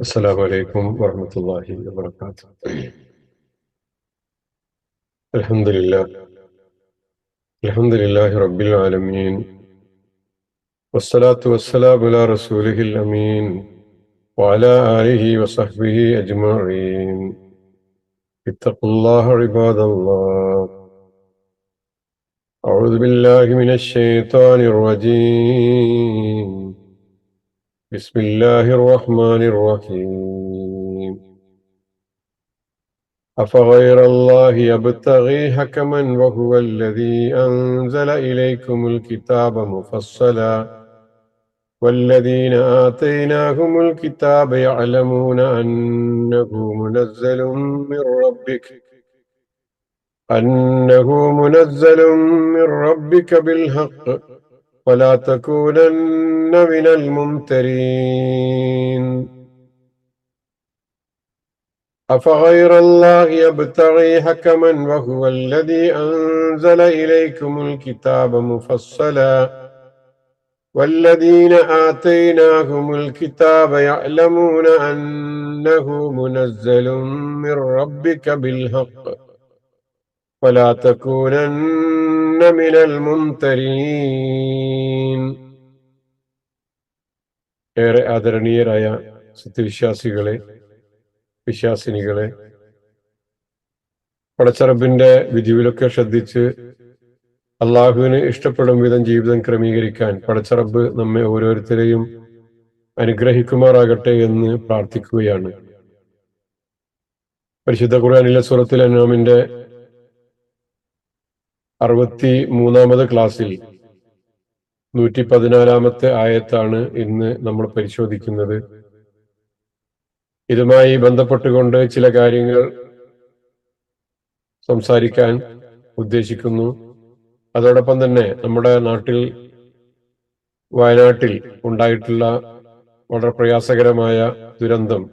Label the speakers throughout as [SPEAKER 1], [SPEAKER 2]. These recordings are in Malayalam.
[SPEAKER 1] السلام عليكم ورحمة الله وبركاته. الحمد لله الحمد لله رب العالمين، والصلاة والسلام على رسوله الأمين وعلى آله وصحبه أجمعين. اتقوا الله عباد الله. أعوذ بالله من الشيطان الرجيم. بسم الله الرحمن الرحيم. أفغير الله يبتغي حكما وهو الذي أنزل إليكم الكتاب مفصلا والذين آتيناهم الكتاب يعلمون أنه منزل من ربك بالحق ولا تكونن من الممترين. أفغير الله يبتغي حكما وهو الذي أنزل إليكم الكتاب مفصلا والذين آتيناهم الكتاب يعلمون أنه منزل من ربك بالحق ولا تكونن من الممترين. ഏറെ ആദരണീയരായ സത്യവിശ്വാസികളെ, വിശ്വാസിനികളെ, പടച്ചറബിന്റെ വിധിവിലൊക്കെ ശ്രദ്ധിച്ച് അള്ളാഹുവിന് ഇഷ്ടപ്പെടും വിധം ജീവിതം ക്രമീകരിക്കാൻ പടച്ചറബ് നമ്മെ ഓരോരുത്തരെയും അനുഗ്രഹിക്കുമാറാകട്ടെ എന്ന് പ്രാർത്ഥിക്കുകയാണ്. പരിശുദ്ധ ഖുർആനിലെ സൂറത്തുൽ അൻആമിന്റെ 63-ാമത് ക്ലാസ്സിൽ 114-ാമത്തെ ആയത്താണ് ഇന്ന് നമ്മൾ പരിശോധിക്കുന്നത്. ഇതുമായി ബന്ധപ്പെട്ടുകൊണ്ട് ചില കാര്യങ്ങൾ സംസാരിക്കാൻ ഉദ്ദേശിക്കുന്നു. അതോടൊപ്പം തന്നെ നമ്മുടെ നാട്ടിൽ, വയനാട്ടിൽ ഉണ്ടായിട്ടുള്ള വളരെ പ്രയാസകരമായ ദുരന്തം,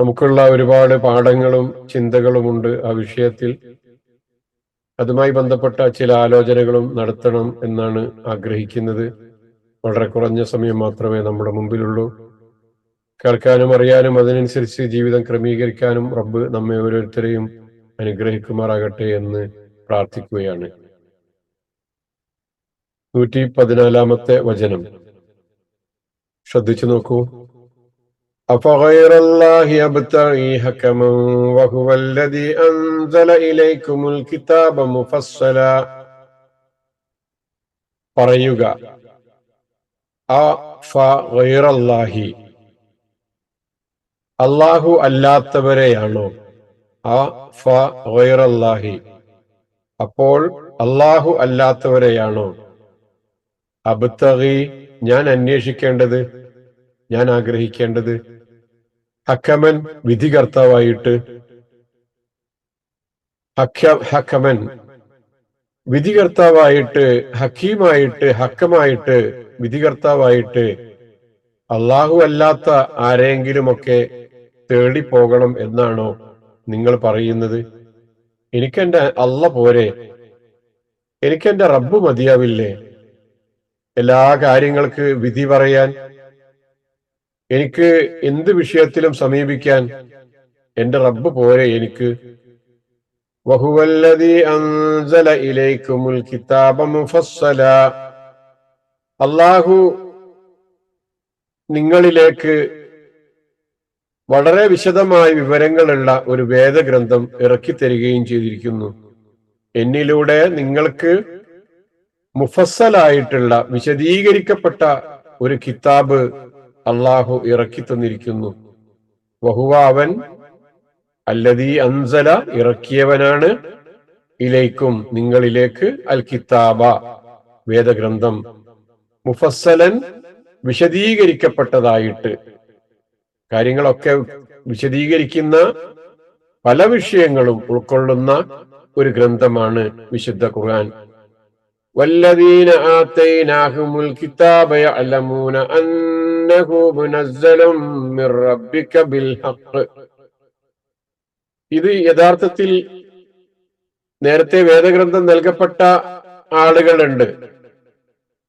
[SPEAKER 1] നമുക്കുള്ള ഒരുപാട് പാഠങ്ങളും ചിന്തകളുമുണ്ട് ആ വിഷയത്തിൽ. അതുമായി ബന്ധപ്പെട്ട ചില ആലോചനകളും നടത്തണം എന്നാണ് ആഗ്രഹിക്കുന്നത്. വളരെ കുറഞ്ഞ സമയം മാത്രമേ നമ്മുടെ മുമ്പിലുള്ളൂ. കേൾക്കാനും അറിയാനും അതിനനുസരിച്ച് ജീവിതം ക്രമീകരിക്കാനും റബ്ബ് നമ്മെ ഓരോരുത്തരെയും അനുഗ്രഹിക്കുമാറാകട്ടെ എന്ന് പ്രാർത്ഥിക്കുകയാണ്. 114-ാമത്തെ വചനം ശ്രദ്ധിച്ചു നോക്കൂ. അഫഗൈറല്ലാഹി യബ്തഗി ഹകമൻ വഹുവല്ലദീ അൻസല ഇലൈക്കുമുൽ കിതാബ മുഫസ്സല. പറയുക, അഫഗൈറല്ലാഹി, അല്ലാഹു അല്ലാത്തവരെയാണോ? അഫഗൈറല്ലാഹി, അപ്പോൾ അല്ലാഹു അല്ലാത്തവരെയാണോ? അബ്തഗി, ഞാൻ അന്വേഷിക്കേണ്ടത്, ഞാൻ ആഗ്രഹിക്കേണ്ടത്, ഹക്കമൻ, വിധികർത്താവായിട്ട്, ഹക്കമൻ, വിധികർത്താവായിട്ട്, ഹക്കീമായിട്ട്, ഹക്കമായിട്ട്, വിധികർത്താവായിട്ട് അല്ലാഹു അല്ലാത്ത ആരെങ്കിലുമൊക്കെ തേടിപ്പോകണം എന്നാണോ നിങ്ങൾ പറയുന്നത്? എനിക്കെന്റെ അല്ല പോരെ? എനിക്കെന്റെ റബ്ബ് മതിയാവില്ലേ എല്ലാ കാര്യങ്ങൾക്ക് വിധി പറയാൻ? എനിക്ക് എന്ത് വിഷയത്തിലും സമീപിക്കാൻ എന്റെ റബ്ബ് പോരെ എനിക്ക്? വഹുവല്ലദീ അൻസല ഇലൈക്കുമുൽ കിതാബ മുഫസ്സല, അല്ലാഹു നിങ്ങളിലേക്ക് വളരെ വിശദമായ വിവരങ്ങളുള്ള ഒരു വേദഗ്രന്ഥം ഇറക്കിത്തരികയും ചെയ്തിരിക്കുന്നു. എന്നിലൂടെ നിങ്ങൾക്ക് മുഫസ്സലായിട്ടുള്ള വിശദീകരിക്കപ്പെട്ട ഒരു കിതാബ് അള്ളാഹു ഇറക്കി തന്നിരിക്കുന്നു. വഹുവ, അവൻ, അല്ലദീ അൻസല, ഇറക്കിയവനാണ്, ഇലൈക്കും, നിങ്ങളിലേക്ക്, അൽ കിതാബ, വേദഗ്രന്ഥം, മുഫസ്സലൻ, വിശദീകരിക്കപ്പെട്ടതായിട്ട്. കാര്യങ്ങളൊക്കെ വിശദീകരിക്കുന്ന പല വിഷയങ്ങളും ഉൾക്കൊള്ളുന്ന ഒരു ഗ്രന്ഥമാണ് വിശുദ്ധ ഖുർആൻ. വല്ലദീന ആതൈനാഹുമുൽ കിതാബ യഅലമൂന അന്നഹു മുനസ്സലും മിർ റബ്ബിക ബിൽ ഹഖ്. ഇത് യഥാർത്ഥത്തിൽ നേരത്തെ വേദഗ്രന്ഥം നൽകപ്പെട്ട ആളുകളുണ്ട്.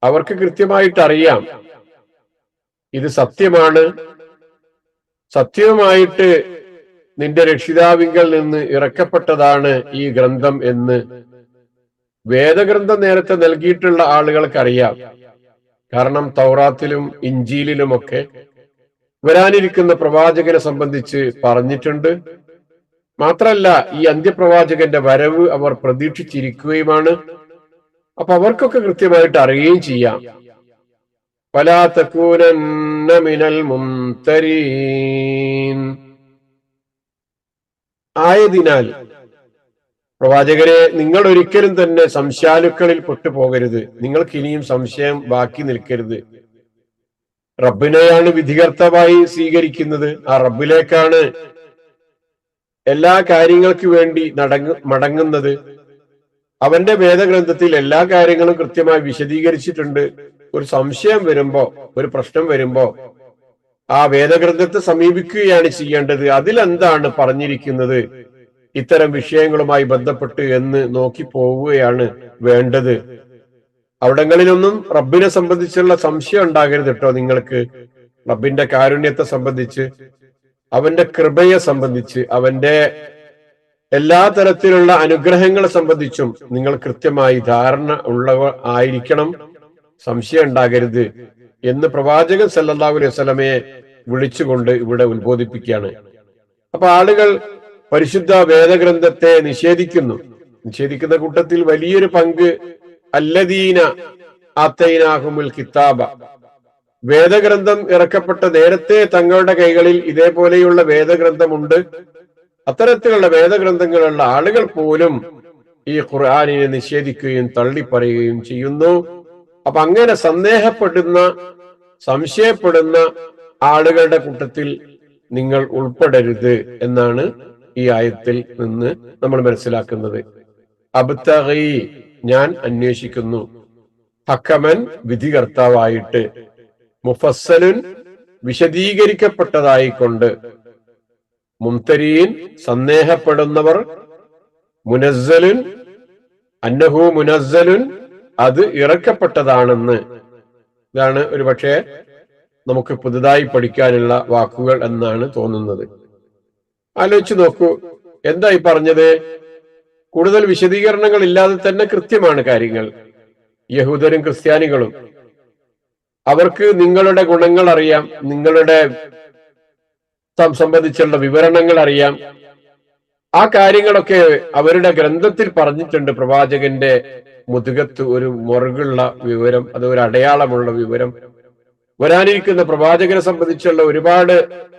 [SPEAKER 1] അവർക്ക് കൃത്യമായിട്ട് അറിയാം ഇത് സത്യമാണ്, സത്യമായിട്ട് നിന്റെ രക്ഷിതാവിങ്കൽ നിന്ന് ഇറക്കപ്പെട്ടതാണ് ഈ ഗ്രന്ഥം എന്ന് വേദഗ്രന്ഥം നേരത്തെ നൽകിയിട്ടുള്ള ആളുകൾക്കറിയാം. കാരണം തൗറാത്തിലും ഇഞ്ചീലിലുമൊക്കെ വരാനിരിക്കുന്ന പ്രവാചകനെ സംബന്ധിച്ച് പറഞ്ഞിട്ടുണ്ട്. മാത്രല്ല ഈ അന്ത്യപ്രവാചകന്റെ വരവ് അവർ പ്രതീക്ഷിച്ചിരിക്കുകയുമാണ്. അപ്പൊ അവർക്കൊക്കെ കൃത്യമായിട്ട് അറിയുകയും ചെയ്യാം. ഫലാ തകൂനന്ന മിനൽ മുംതരീൻ. ആയതിനാൽ പ്രവാചകരെ, നിങ്ങൾ ഒരിക്കലും തന്നെ സംശയാലുക്കളിൽ പെട്ടുപോകരുത്. നിങ്ങൾക്ക് ഇനിയും സംശയം ബാക്കി നിൽക്കരുത്. റബ്ബിനെയാണ് വിധികർത്താവായി സ്വീകരിക്കുന്നത്. ആ റബ്ബിലേക്കാണ് എല്ലാ കാര്യങ്ങൾക്ക് വേണ്ടി മടങ്ങുന്നത്. അവന്റെ വേദഗ്രന്ഥത്തിൽ എല്ലാ കാര്യങ്ങളും കൃത്യമായി വിശദീകരിച്ചിട്ടുണ്ട്. ഒരു സംശയം വരുമ്പോ, ഒരു പ്രശ്നം വരുമ്പോ ആ വേദഗ്രന്ഥത്തെ സമീപിക്കുകയാണ് ചെയ്യേണ്ടത്. അതിലെന്താണ് പറഞ്ഞിരിക്കുന്നത് ഇത്തരം വിഷയങ്ങളുമായി ബന്ധപ്പെട്ട് എന്ന് നോക്കി പോവുകയാണ് വേണ്ടത്. അവിടങ്ങളിലൊന്നും റബ്ബിനെ സംബന്ധിച്ചുള്ള സംശയം ഉണ്ടാകരുത് കേട്ടോ നിങ്ങൾക്ക്. റബ്ബിന്റെ കാരുണ്യത്തെ സംബന്ധിച്ച്, അവന്റെ കൃപയെ സംബന്ധിച്ച്, അവന്റെ എല്ലാ തരത്തിലുള്ള അനുഗ്രഹങ്ങളെ സംബന്ധിച്ചും നിങ്ങൾ കൃത്യമായി ധാരണ ഉള്ളവർ ആയിരിക്കണം. സംശയം ഉണ്ടാകരുത് എന്ന് പ്രവാചകൻ സല്ലല്ലാഹു അലൈഹി വസല്ലമയെ വിളിച്ചുകൊണ്ട് ഇവിടെ ഉത്ബോധിപ്പിക്കുകയാണ്. അപ്പൊ ആളുകൾ പരിശുദ്ധ വേദഗ്രന്ഥത്തെ നിഷേധിക്കുന്ന കൂട്ടത്തിൽ വലിയൊരു പങ്ക് അല്ലദീന ആതൈനാഹുമുൽ കിതാബ, വേദഗ്രന്ഥം ഇറക്കപ്പെട്ട നേരത്തെ തങ്ങളുടെ കൈകളിൽ ഇതേപോലെയുള്ള വേദഗ്രന്ഥമുണ്ട്, അത്തരത്തിലുള്ള വേദഗ്രന്ഥങ്ങളുള്ള ആളുകൾ പോലും ഈ ഖുർആനിനെ നിഷേധിക്കുകയും തള്ളിപ്പറയുകയും ചെയ്യുന്നു. അപ്പൊ അങ്ങനെ സംശയപ്പെടുന്ന ആളുകളുടെ കൂട്ടത്തിൽ നിങ്ങൾ ഉൾപ്പെടരുത് എന്നാണ് ഈ ആയത്തിൽ നിന്ന് നമ്മൾ മനസ്സിലാക്കുന്നത്. അബ്തഗി, ഞാൻ അന്വേഷിക്കുന്നു, ഹക്കമൻ, വിധികർത്താവായിട്ട്, മുഫസ്സലുൻ, വിശദീകരിക്കപ്പെട്ടതായിക്കൊണ്ട്, മുംതരീൻ, സന്ദേഹപ്പെടുന്നവർ, മുനസ്സലുൻ, അന്നഹു മുനസ്സലുൻ, അത് ഇറക്കപ്പെട്ടതാണെന്ന്. ഇതാണ് ഒരുപക്ഷെ നമുക്ക് പുതുതായി പഠിക്കാനുള്ള വാക്കുകൾ എന്നാണ് തോന്നുന്നത്. ആലോചിച്ച് നോക്കൂ, എന്തായി പറഞ്ഞത്? കൂടുതൽ വിശദീകരണങ്ങൾ ഇല്ലാതെ തന്നെ കൃത്യമാണ് കാര്യങ്ങൾ. യഹൂദരും ക്രിസ്ത്യാനികളും അവർക്ക് നിങ്ങളുടെ ഗുണങ്ങൾ അറിയാം, നിങ്ങളുടെ സംബന്ധിച്ചുള്ള വിവരണങ്ങൾ അറിയാം. ആ കാര്യങ്ങളൊക്കെ അവരുടെ ഗ്രന്ഥത്തിൽ പറഞ്ഞിട്ടുണ്ട്. പ്രവാചകന്റെ മുതുകത്ത് ഒരു മുറുകുള്ള വിവരം, അത് ഒരു അടയാളമുള്ള വിവരം, വരാനിരിക്കുന്ന പ്രവാചകനെ സംബന്ധിച്ചുള്ള ഒരുപാട്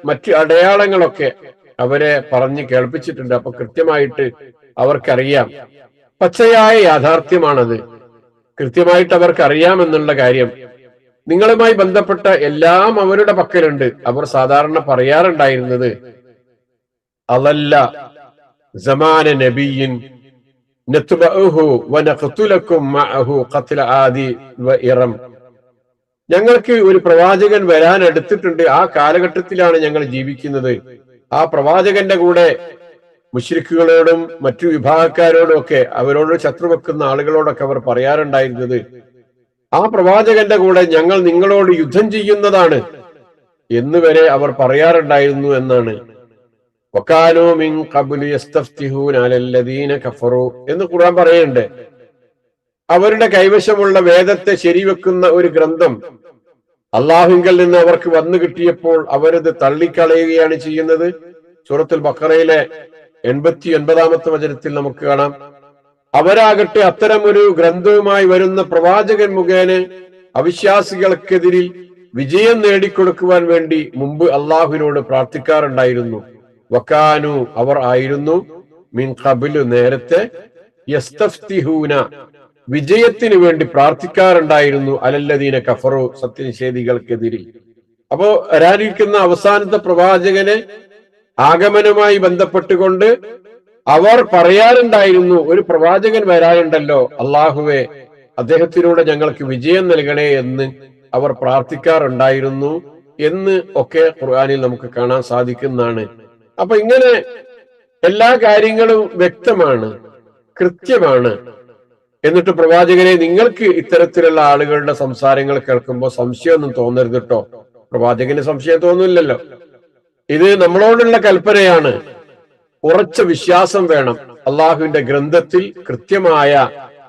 [SPEAKER 1] മറ്റു അടയാളങ്ങളൊക്കെ അവരെ പറഞ്ഞ് കേൾപ്പിച്ചിട്ടുണ്ട്. അപ്പൊ കൃത്യമായിട്ട് അവർക്കറിയാം. പച്ചയായ യാഥാർത്ഥ്യമാണത്. കൃത്യമായിട്ട് അവർക്ക് അറിയാമെന്നുള്ള കാര്യം. നിങ്ങളുമായി ബന്ധപ്പെട്ട എല്ലാം അവരുടെ പക്കലുണ്ട്. അവർ സാധാരണ പറയാറുണ്ടായിരുന്നത് അതല്ല സമാന നബിയിൻ നത്ബഉഹു വനഖ്തുലകും മഅഹു ഖത്ല ആദി വഇറം. ഞങ്ങൾക്ക് ഒരു പ്രവാചകൻ വരാൻ അടുത്തിട്ടുണ്ട്, ആ കാലഘട്ടത്തിലാണ് ഞങ്ങൾ ജീവിക്കുന്നത്. ആ പ്രവാചകന്റെ കൂടെ മുശ്രിക്കുകളോടും മറ്റു വിഭാഗക്കാരോടും ഒക്കെ, അവരോട് ശത്രു വെക്കുന്ന ആളുകളോടൊക്കെ അവർ പറയാറുണ്ടായിരുന്നത്, ആ പ്രവാചകന്റെ കൂടെ ഞങ്ങൾ നിങ്ങളോട് യുദ്ധം ചെയ്യുന്നതാണ് എന്ന് വരെ അവർ പറയാറുണ്ടായിരുന്നു എന്നാണ്. വകാനൂ മിൻ ഖബ്ലി യസ്തഫ്തിഹൂന അലല്ലദീന കഫറു എന്ന് ഖുർആൻ പറയുന്നുണ്ട്. അവരുടെ കൈവശമുള്ള വേദത്തെ ശരിവെക്കുന്ന ഒരു ഗ്രന്ഥം അള്ളാഹുവിങ്കൽ നിന്ന് അവർക്ക് വന്നു കിട്ടിയപ്പോൾ അവരത് തള്ളിക്കളയുകയാണ് ചെയ്യുന്നത്. സൂറത്തുൽ ബഖറയിലെ 89-ാമത്തെ വചനത്തിൽ നമുക്ക് കാണാം. അവരാകട്ടെ അത്തരം ഒരു ഗ്രന്ഥവുമായി വരുന്ന പ്രവാചകൻ മുഖേന അവിശ്വാസികൾക്കെതിരിൽ വിജയം നേടിക്കൊടുക്കുവാൻ വേണ്ടി മുമ്പ് അള്ളാഹുവിനോട് പ്രാർത്ഥിക്കാറുണ്ടായിരുന്നു. വക്കാനു, അവർ ആയിരുന്നു, മിൻ ഖബ്ലു, നേരത്തെ, യസ്തഫ്തിഹൂന, വിജയത്തിന് വേണ്ടി പ്രാർത്ഥിക്കാറുണ്ടായിരുന്നു, അലല്ലദീന കഫറു, സത്യനിഷേധികൾക്കെതിരിൽ. അപ്പോ വരാനിരിക്കുന്ന അവസാനത്തെ പ്രവാചകനെ ആഗമനവുമായി ബന്ധപ്പെട്ടുകൊണ്ട് അവർ പറയാറുണ്ടായിരുന്നു, ഒരു പ്രവാചകൻ വരാനുണ്ടല്ലോ, അള്ളാഹുവെ അദ്ദേഹത്തിലൂടെ ഞങ്ങൾക്ക് വിജയം നൽകണേ എന്ന് അവർ പ്രാർത്ഥിക്കാറുണ്ടായിരുന്നു എന്ന് ഒക്കെ ഖുർആനിൽ നമുക്ക് കാണാൻ സാധിക്കുന്നതാണ്. അപ്പൊ ഇങ്ങനെ എല്ലാ കാര്യങ്ങളും വ്യക്തമാണ്, കൃത്യമാണ്. എന്നിട്ട് പ്രവാചകനെ, നിങ്ങൾക്ക് ഇത്തരത്തിലുള്ള ആളുകളുടെ സംസാരങ്ങൾ കേൾക്കുമ്പോൾ സംശയമൊന്നും തോന്നരുത് കേട്ടോ. പ്രവാചകന് സംശയം തോന്നില്ലല്ലോ. ഇത് നമ്മളോടുള്ള കൽപ്പനയാണ്. ഉറച്ച വിശ്വാസം വേണം. അള്ളാഹുവിന്റെ ഗ്രന്ഥത്തിൽ കൃത്യമായ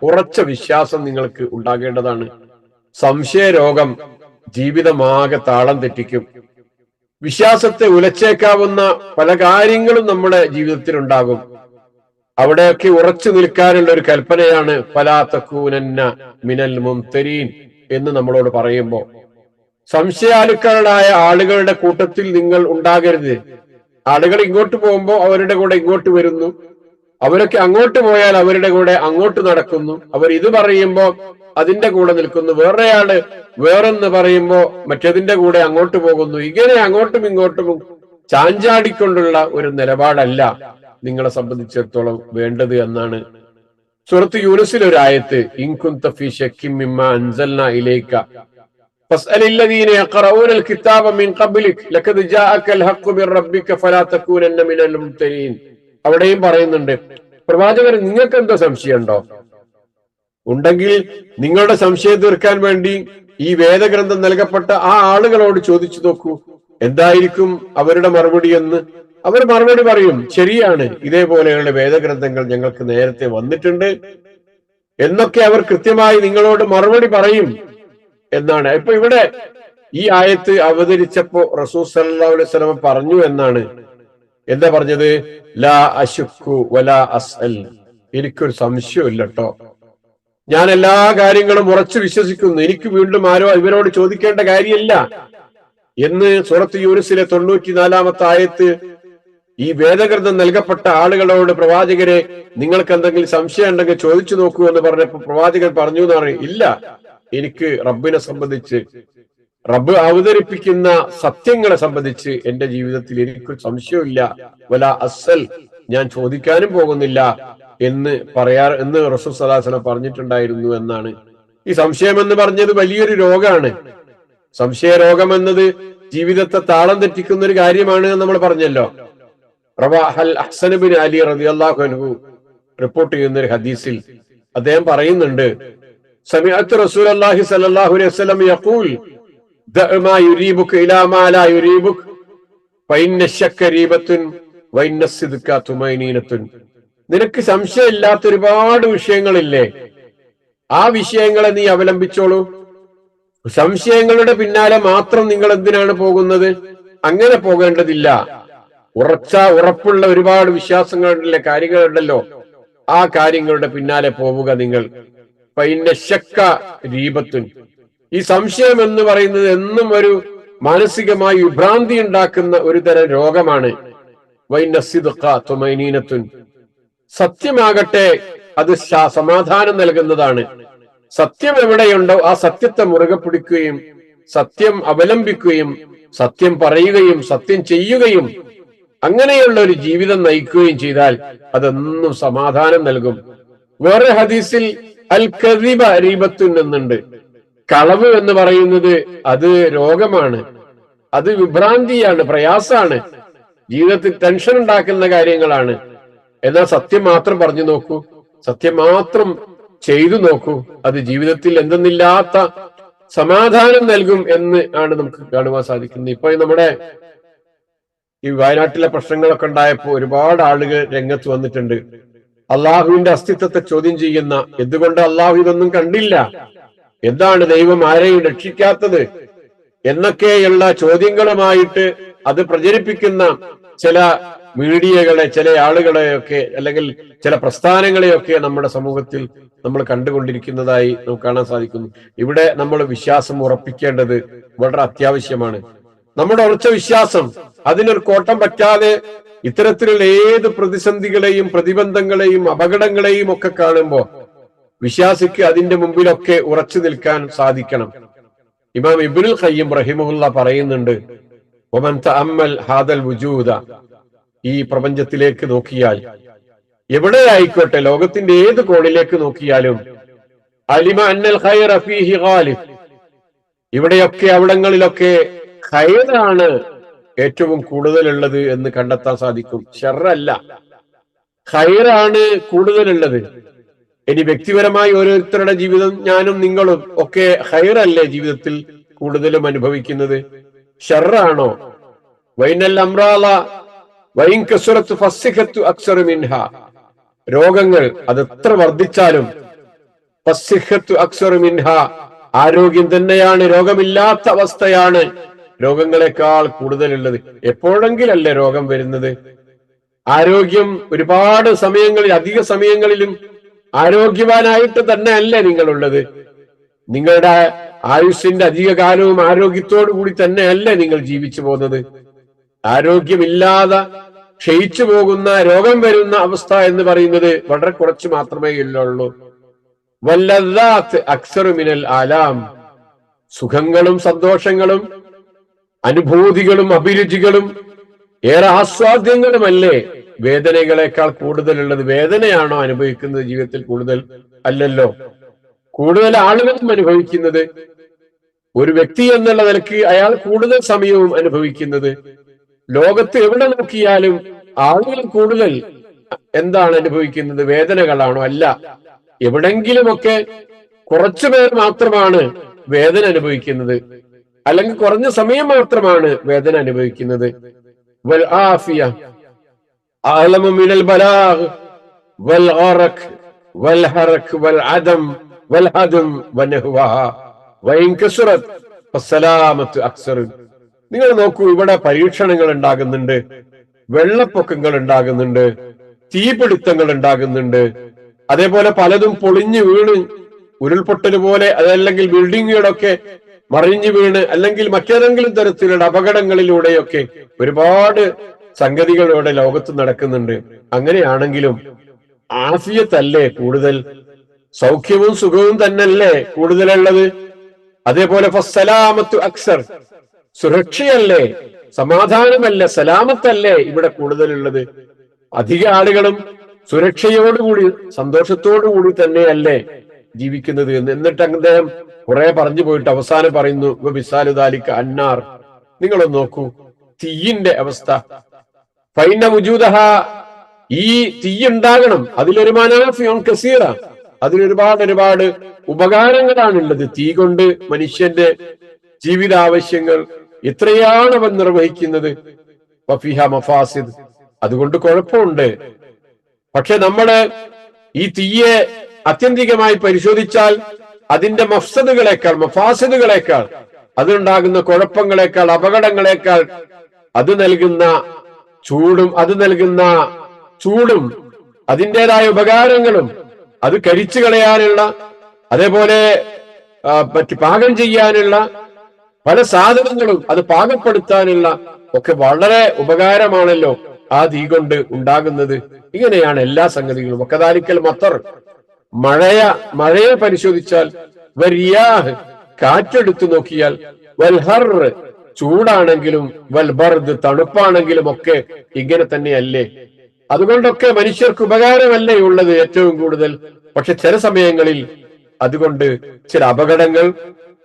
[SPEAKER 1] ഉറച്ച വിശ്വാസം നിങ്ങൾക്ക് ഉണ്ടാകേണ്ടതാണ്. സംശയരോഗം ജീവിതമാകെ താളം തെറ്റിക്കും. വിശ്വാസത്തെ ഉലച്ചേക്കാവുന്ന പല കാര്യങ്ങളും നമ്മുടെ ജീവിതത്തിൽ ഉണ്ടാകും. അവിടെയൊക്കെ ഉറച്ചു നിൽക്കാനുള്ള ഒരു കൽപ്പനയാണ് ഫലാ തകൂനന്ന മിനൽ മുംതരീൻ എന്ന് നമ്മളോട് പറയുമ്പോൾ, സംശയാലുക്കളായ ആളുകളുടെ കൂട്ടത്തിൽ നിങ്ങൾ ഉണ്ടാകരുത്. ആളുകൾ ഇങ്ങോട്ട് പോകുമ്പോൾ അവരുടെ കൂടെ ഇങ്ങോട്ട് വരുന്നു, അവരൊക്കെ അങ്ങോട്ട് പോയാൽ അവരുടെ കൂടെ അങ്ങോട്ട് നടക്കുന്നു, അവർ ഇത് പറയുമ്പോ അതിന്റെ കൂടെ നിൽക്കുന്നു, വേറെയാള് വേറെന്ന് പറയുമ്പോ മറ്റതിന്റെ കൂടെ അങ്ങോട്ട് പോകുന്നു. ഇങ്ങനെ അങ്ങോട്ടും ഇങ്ങോട്ടും ചാഞ്ചാടിക്കൊണ്ടുള്ള ഒരു നിലപാടല്ല നിങ്ങളെ സംബന്ധിച്ചിടത്തോളം വേണ്ടത് എന്നാണ് സൂറത്ത് യൂനുസിൽ ഒരു ആയത്ത്, ഇൻ കുന്ത ഫീ ശക്കിൻ മിമ്മാ അൻസൽനാ ഇലൈക ഫസ്അലില്ലദീന യഖറഊനൽ കിതാബ മിൻ ഖബ്ലിക ലഖദ് ജാഅകൽ ഹഖ്ഖു മിർ റബ്ബിക ഫലാ തകൂനന്ന മിനൽ മുംതരീൻ. അവിടെയും പറയുന്നുണ്ട്, പ്രവാചകർ നിങ്ങൾക്ക് എന്തോ സംശയമുണ്ടോ? ഉണ്ടെങ്കിൽ നിങ്ങളുടെ സംശയം തീർക്കാൻ വേണ്ടി ഈ വേദഗ്രന്ഥം നൽകപ്പെട്ട ആ ആളുകളോട് ചോദിച്ചു നോക്കൂ, എന്തായിരിക്കും അവരുടെ മറുപടി എന്ന്. അവർ മറുപടി പറയും, ശരിയാണ്, ഇതേപോലെയുള്ള വേദഗ്രന്ഥങ്ങൾ ഞങ്ങൾക്ക് നേരത്തെ വന്നിട്ടുണ്ട് എന്നൊക്കെ അവർ കൃത്യമായി നിങ്ങളോട് മറുപടി പറയും എന്നാണ്. ഇപ്പൊ ഇവിടെ ഈ ആയത്ത് അവതരിച്ചപ്പോ റസൂൽ സല്ലല്ലാഹു അലൈഹി വസല്ലം പറഞ്ഞു എന്നാണ്. എന്താ പറഞ്ഞത്? ലാ അശുക്കു വലാ അസ്അൽ, എനിക്കൊരു സംശയമില്ല കേട്ടോ, ഞാൻ എല്ലാ കാര്യങ്ങളും ഉറച്ചു വിശ്വസിക്കുന്നു, എനിക്ക് വീണ്ടും ആരോ ഇവരോട് ചോദിക്കേണ്ട കാര്യമില്ല എന്ന് സൂറത്ത് യൂനുസിലെ 94-ാമത്തെ ആയത്ത് ഈ വേദഗ്രന്ഥം നൽകപ്പെട്ട ആളുകളോട് പ്രവാചകരെ നിങ്ങൾക്ക് എന്തെങ്കിലും സംശയം ഉണ്ടെങ്കിൽ ചോദിച്ചു നോക്കൂ എന്ന് പറഞ്ഞപ്പോ പ്രവാചകൻ പറഞ്ഞു എന്ന് പറയും, ഇല്ല, എനിക്ക് റബ്ബിനെ സംബന്ധിച്ച്, റബ്ബ് അവതരിപ്പിക്കുന്ന സത്യങ്ങളെ സംബന്ധിച്ച് എന്റെ ജീവിതത്തിൽ എനിക്കൊരു സംശയമില്ല, വല അസ്സൽ, ഞാൻ ചോദിക്കാനും പോകുന്നില്ല എന്ന് റസൂൽ സല്ലല്ലാഹു അലൈഹി വസല്ലം പറഞ്ഞിട്ടുണ്ടായിരുന്നു എന്നാണ്. ഈ സംശയം എന്ന് പറഞ്ഞത് വലിയൊരു രോഗമാണ്. സംശയ രോഗം എന്നത് ജീവിതത്തെ താളം തെറ്റിക്കുന്ന ഒരു കാര്യമാണ് എന്ന് നമ്മൾ പറഞ്ഞല്ലോ. ഹസൻ ബിൻ അലി റളിയല്ലാഹു അൻഹു റിപ്പോർട്ട് ചെയ്യുന്ന ഒരു ഹദീസിൽ അദ്ദേഹം പറയുന്നുണ്ട്, സമിഅത്തു റസൂലുള്ളാഹി സ്വല്ലല്ലാഹു അലൈഹി വസല്ലം യഖൂൽ ദഅ മാ യുരീബുക ഇലാ മാ ലാ യുരീബുക ഫഇന്ന ശക്കരീബത്തുൻ വഇന്ന സിദ്ക തുമൈനീനത്തുൻ. നിനക്ക് സംശയമില്ലാത്ത ഒരുപാട് വിഷയങ്ങളില്ലേ, ആ വിഷയങ്ങളെ നീ അവലംബിച്ചോളൂ. സംശയങ്ങളുടെ പിന്നാലെ മാത്രം നിങ്ങൾ എന്തിനാണ് പോകുന്നത്? അങ്ങനെ പോകേണ്ടതില്ല. ഉറപ്പുള്ള ഒരുപാട് വിശ്വാസങ്ങളുണ്ടല്ലോ, കാര്യങ്ങളുണ്ടല്ലോ, ആ കാര്യങ്ങളുടെ പിന്നാലെ പോവുക നിങ്ങൾ. ഫഇന്ന ശക്ക രീബത്തുൻ, ഈ സംശയം എന്ന് പറയുന്നത് എന്നും ഒരു മാനസികമായി വിഭ്രാന്തി ഉണ്ടാക്കുന്ന ഒരു തരം രോഗമാണ്. വഇന്ന സിദ്ഖ തുമൈനീനത്തുൻ, സത്യമാകട്ടെ അത് സമാധാനം നൽകുന്നതാണ്. സത്യം എവിടെയുണ്ടോ ആ സത്യത്തെ മുറുകെ പിടിക്കുകയും സത്യം അവലംബിക്കുകയും സത്യം പറയുകയും സത്യം ചെയ്യുകയും അങ്ങനെയുള്ള ഒരു ജീവിതം നയിക്കുകയും ചെയ്താൽ അതെന്നും സമാധാനം നൽകും. വേറെ ഹദീസിൽ അൽ കദിബ രീബത്തുൻ എന്നുണ്ട്. കളവ് എന്ന് പറയുന്നത് അത് രോഗമാണ്, അത് വിഭ്രാന്തിയാണ്, പ്രയാസാണ്, ജീവിതത്തിൽ ടെൻഷൻ ഉണ്ടാക്കുന്ന കാര്യങ്ങളാണ്. എന്നാൽ സത്യം മാത്രം പറഞ്ഞു നോക്കൂ, സത്യം മാത്രം ചെയ്തു നോക്കൂ, അത് ജീവിതത്തിൽ എന്തെന്നില്ലാത്ത സമാധാനം നൽകും എന്ന് ആണ് നമുക്ക് കാണുവാൻ സാധിക്കുന്നത്. ഇപ്പൊ നമ്മുടെ ഈ വയനാട്ടിലെ പ്രശ്നങ്ങളൊക്കെ ഉണ്ടായപ്പോ ഒരുപാട് ആളുകൾ രംഗത്ത് വന്നിട്ടുണ്ട്. അള്ളാഹുവിന്റെ അസ്തിത്വത്തെ ചോദ്യം ചെയ്യുന്ന, എന്തുകൊണ്ട് അള്ളാഹു ഇതൊന്നും കണ്ടില്ല, എന്താണ് ദൈവം ആരെയും രക്ഷിക്കാത്തത് എന്നൊക്കെയുള്ള ചോദ്യങ്ങളുമായിട്ട് അത് പ്രചരിപ്പിക്കുന്ന ചില മീഡിയകളെ, ചില ആളുകളെയൊക്കെ അല്ലെങ്കിൽ ചില പ്രസ്ഥാനങ്ങളെയൊക്കെ നമ്മുടെ സമൂഹത്തിൽ നമ്മൾ കണ്ടുകൊണ്ടിരിക്കുന്നതായി നമുക്ക് കാണാൻ സാധിക്കുന്നു. ഇവിടെ നമ്മൾ വിശ്വാസം ഉറപ്പിക്കേണ്ടത് വളരെ അത്യാവശ്യമാണ്. നമ്മുടെ ഉറച്ച വിശ്വാസം, അതിനൊരു കോട്ടം പറ്റാതെ ഇത്തരത്തിലുള്ള ഏത് പ്രതിസന്ധികളെയും പ്രതിബന്ധങ്ങളെയും അപകടങ്ങളെയും ഒക്കെ കാണുമ്പോൾ വിശ്വാസിക്ക് അതിന്റെ മുമ്പിലൊക്കെ ഉറച്ചു നിൽക്കാൻ സാധിക്കണം. ഇമാം ഇബ്നുൽ ഖയ്യിം റഹിമഹുല്ല പറയുന്നുണ്ട്, വമൻ തഅമ്മൽ ഹാദൽ വുജൂദ, ഈ പ്രപഞ്ചത്തിലേക്ക് നോക്കിയാൽ, എവിടെ ആയിക്കോട്ടെ, ലോകത്തിന്റെ ഏത് കോണിലേക്ക് നോക്കിയാലും, അലിമ അന്നൽ ഖൈറ ഫീഹി ഗാലിബ്, ഇവിടെയൊക്കെ അവിടങ്ങളിലൊക്കെ ഖൈറാണ് ഏറ്റവും കൂടുതലുള്ളത് എന്ന് കണ്ടെത്താൻ സാധിക്കും. ഷർറല്ല, ഖൈറാണ് കൂടുതലുള്ളത്. ഇനി വ്യക്തിപരമായി ഓരോരുത്തരുടെ ജീവിതം, ഞാനും നിങ്ങളും ഒക്കെ ഖൈറല്ലേ ജീവിതത്തിൽ കൂടുതലും അനുഭവിക്കുന്നത്? ഷർറാണോ? വൈനൽ അംറാള വൈൻ കസുറത്ത് ഫസ്സിഖത്തു അക്സറു മിൻഹ. രോഗങ്ങൾ അത് എത്ര വർദ്ധിച്ചാലും ഫസ്സിഖത്തു അക്സറു മിൻഹ, ആരോഗ്യം തന്നെയാണ്, രോഗമില്ലാത്ത അവസ്ഥയാണ് രോഗങ്ങളെക്കാൾ കൂടുതലുള്ളത്. എപ്പോഴെങ്കിലല്ലേ രോഗം വരുന്നത്? ആരോഗ്യം ഒരുപാട് സമയങ്ങളിൽ, അധിക സമയങ്ങളിലും ആരോഗ്യവാനായിട്ട് തന്നെ അല്ലേ നിങ്ങളുള്ളത്? നിങ്ങളുടെ ആയുസ്സിന്റെ അധിക കാലവും ആരോഗ്യത്തോടു കൂടി തന്നെയല്ലേ നിങ്ങൾ ജീവിച്ചു പോകുന്നത്? ആരോഗ്യമില്ലാതെ ക്ഷയിച്ചു പോകുന്ന, രോഗം വരുന്ന അവസ്ഥ എന്ന് പറയുന്നത് വളരെ കുറച്ച് മാത്രമേ ഉള്ളൂ. വല്ലദാത്ത് അക്സറു മിനൽ ആലാം, സുഖങ്ങളും സന്തോഷങ്ങളും അനുഭൂതികളും അഭിരുചികളും ഏറെ ആസ്വാദ്യങ്ങളുമല്ലേ വേദനകളെക്കാൾ കൂടുതലുള്ളത്? വേദനയാണോ അനുഭവിക്കുന്നത് ജീവിതത്തിൽ കൂടുതൽ? അല്ലല്ലോ. കൂടുതൽ ആളുകളും അനുഭവിക്കുന്നത്, ഒരു വ്യക്തി എന്നുള്ള നിലയ്ക്ക് അയാൾ കൂടുതൽ സമയവും അനുഭവിക്കുന്നത്, ലോകത്ത് എവിടെ നോക്കിയാലും ആളുകൾ കൂടുതൽ എന്താണ് അനുഭവിക്കുന്നത്? വേദനകളാണോ? അല്ല. എവിടെങ്കിലുമൊക്കെ കുറച്ചുപേർ മാത്രമാണ് വേദന അനുഭവിക്കുന്നത്, അല്ലെങ്കിൽ കുറഞ്ഞ സമയം മാത്രമാണ് വേദന അനുഭവിക്കുന്നത്. വൽ ആഫിയ അഅലമു മിനൽ ബലാഗ് വൽ ഗറഖ് വൽ ഹറക് വൽ അദം വൽ ഹദം വനഹ്വഹ വഇൻ കസറത് ഫസലാമത്തു അക്സർ. നിങ്ങൾ നോക്കൂ, ഇവിടെ പരീക്ഷണങ്ങൾ ഉണ്ടാകുന്നുണ്ട്, വെള്ളപ്പൊക്കങ്ങൾ ഉണ്ടാകുന്നുണ്ട്, തീപിടുത്തങ്ങൾ ഉണ്ടാകുന്നുണ്ട്, അതേപോലെ പലതും പൊളിഞ്ഞു വീണ് ഉരുൾപൊട്ടൽ പോലെ, അതല്ലെങ്കിൽ ബിൽഡിങ്ങുകളൊക്കെ മറിഞ്ഞു വീണ്, അല്ലെങ്കിൽ മറ്റേതെങ്കിലും തരത്തിലുള്ള അപകടങ്ങളിലൂടെയൊക്കെ ഒരുപാട് സംഗതികൾ ഇവിടെ ലോകത്ത് നടക്കുന്നുണ്ട്. അങ്ങനെയാണെങ്കിലും ആഫിയത്തല്ലേ കൂടുതൽ? സൗഖ്യവും സുഖവും തന്നെയല്ലേ കൂടുതലുള്ളത്? അതേപോലെ ഫസ്സലാമത്തു അക്സർ, സുരക്ഷയല്ലേ, സമാധാനമല്ലേ, സലാമത്തല്ലേ ഇവിടെ കൂടുതലുള്ളത്? അധിക ആളുകളും സുരക്ഷയോടുകൂടി സന്തോഷത്തോടുകൂടി തന്നെയല്ലേ ജീവിക്കുന്നത് എന്ന്. എന്നിട്ട് അദ്ദേഹം കുറെ പറഞ്ഞു പോയിട്ട് അവസാനം പറയുന്നു, ബിസാലുദാലിക അന്നാർ, നിങ്ങളൊന്ന് നോക്കൂ തീയിന്റെ അവസ്ഥ. ഫൈന വുജൂദഹ, ഈ തീ ഉണ്ടാകണം, അതിലൊരു മനാഫിഉൻ കസീറ, അതിലൊരുപാട് ഉപകാരങ്ങളാണുള്ളത്. തീ കൊണ്ട് മനുഷ്യന്റെ ജീവിതാവശ്യങ്ങൾ എത്രയാണ് അവൻ നിർവഹിക്കുന്നത്. വഫിഹ മഫാസിദ്, അതുകൊണ്ട് കുഴപ്പമുണ്ട്. പക്ഷെ നമ്മള് ഈ തീയെ ആത്യന്തികമായി പരിശോധിച്ചാൽ അതിന്റെ മഫ്സദുകളെക്കാൾ, മഫാസിദുകളെക്കാൾ, അതുണ്ടാകുന്ന കുഴപ്പങ്ങളെക്കാൾ, അപകടങ്ങളെക്കാൾ അത് നൽകുന്ന ചൂടും അതിൻ്റെതായ ഉപകാരങ്ങളും, അത് കരിച്ചു കളയാനുള്ള, അതേപോലെ മറ്റ് പാകം ചെയ്യാനുള്ള പല സാധനങ്ങളും, അത് പാകപ്പെടുത്താനുള്ള ഒക്കെ വളരെ ഉപകാരമാണല്ലോ ആ തീ കൊണ്ട് ഉണ്ടാകുന്നത്. ഇങ്ങനെയാണ് എല്ലാ സംഗതികളും. വകദാലിക്കൽ മത്തർ, മഴയെ പരിശോധിച്ചാൽ, വരിയാഹ്, കാറ്റെടുത്തു നോക്കിയാൽ, വൽഹർ, ചൂടാണെങ്കിലും, വൽബർദ്, തണുപ്പാണെങ്കിലും ഒക്കെ ഇങ്ങനെ തന്നെയല്ലേ? അതുകൊണ്ടൊക്കെ മനുഷ്യർക്ക് ഉപകാരമല്ലേ ഉള്ളത് ഏറ്റവും കൂടുതൽ. പക്ഷെ ചില സമയങ്ങളിൽ അതുകൊണ്ട് ചില അപകടങ്ങൾ,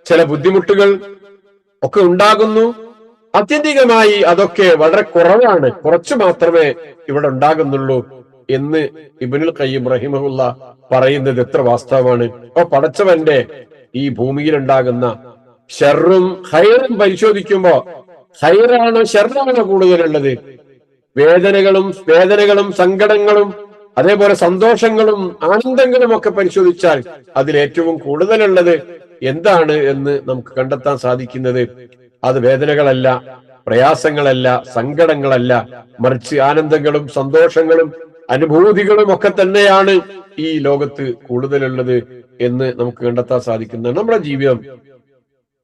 [SPEAKER 1] ചില ബുദ്ധിമുട്ടുകൾ ഒക്കെ ഉണ്ടാകുന്നു. ആത്യന്തികമായി അതൊക്കെ വളരെ കുറവാണ്, കുറച്ചു മാത്രമേ ഇവിടെ ഉണ്ടാകുന്നുള്ളൂ എന്ന് ഇബ്നുൽ ഖയ്യിം റഹിമഹുല്ല പറയുന്നത് എത്ര വാസ്തവമാണ്. അപ്പൊ പടച്ചവന്റെ ഈ ഭൂമിയിൽ ഉണ്ടാകുന്ന ഷർറും ഖൈറും പരിശോധിക്കുമ്പോ ഖൈറാണോ ഷർറാണോ കൂടുതലുള്ളത്? വേദനകളും സങ്കടങ്ങളും അതേപോലെ സന്തോഷങ്ങളും ആനന്ദങ്ങളും ഒക്കെ പരിശോധിച്ചാൽ അതിൽ ഏറ്റവും കൂടുതലുള്ളത് എന്താണ് എന്ന് നമുക്ക് കണ്ടെത്താൻ സാധിക്കുന്നത് അത് വേദനകളല്ല, പ്രയാസങ്ങളല്ല, സങ്കടങ്ങളല്ല, മറിച്ച് ആനന്ദങ്ങളും സന്തോഷങ്ങളും അനുഭൂതികളും ഒക്കെ തന്നെയാണ് ഈ ലോകത്ത് കൂടുതലുള്ളത് എന്ന് നമുക്ക് കണ്ടെത്താൻ സാധിക്കുന്നത്. നമ്മുടെ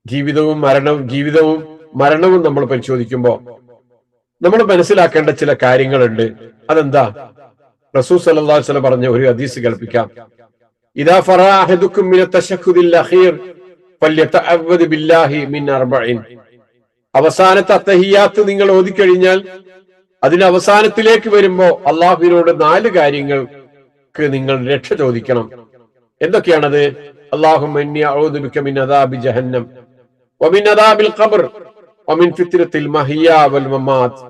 [SPEAKER 1] ജീവിതവും മരണവും നമ്മൾ പരിശോധിക്കുമ്പോൾ നമ്മൾ മനസ്സിലാക്കേണ്ട ചില കാര്യങ്ങളുണ്ട്. അതെന്താ? റസൂൽ സല്ലല്ലാഹു അലൈഹി വസല്ലം പറഞ്ഞ ഒരു ഹദീസ് കേൾപ്പിക്കാം. ഇദാ ഫറഅ അഹദുക്കും മിന തശഹുദിൽ അഖീർ ഫല്യതഅവദ് ബില്ലാഹി മിൻ അർബഇൻ. അവസാനത്തെ അത്തഹിയാത്ത് നിങ്ങൾ ഓതിക്കഴിഞ്ഞാൽ അതിന് അവസാനത്തിലേക്ക് വരുമ്പോ അള്ളാഹുവിനോട് 4 കാര്യങ്ങൾക്ക് നിങ്ങൾ രക്ഷ ചോദിക്കണം. എന്തൊക്കെയാണത്? അല്ലാഹുമ്മ ഇന്നി അഊദു ബിക മിൻ അദാബി ജഹന്നം വമിൻ അദാബിൽ ഖബ്ർ വമിൻ ഫിത്നത്തിൽ മഹിയാ വൽ മമാത്